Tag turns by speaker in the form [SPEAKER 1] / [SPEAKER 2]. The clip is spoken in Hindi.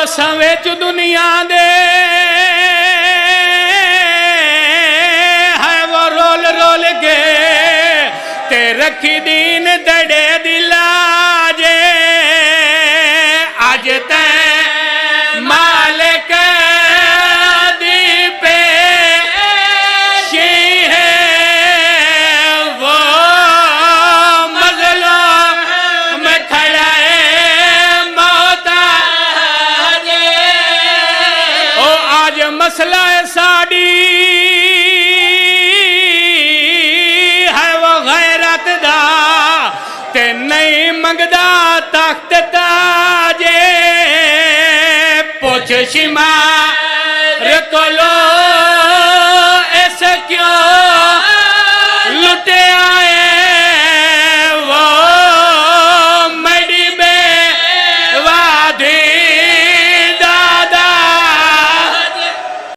[SPEAKER 1] सवेच दुनिया दे है वो रोल रोल के ते रखी दीन दड़े दिलाजे आज ते मालिक दीपे शी है वो मजलो में खड़ा है मौता ओ आज मसला है साड़ी है वो गैरत दा ते नहीं मंगदा तख्त ताजे पुछ शिमार कोलो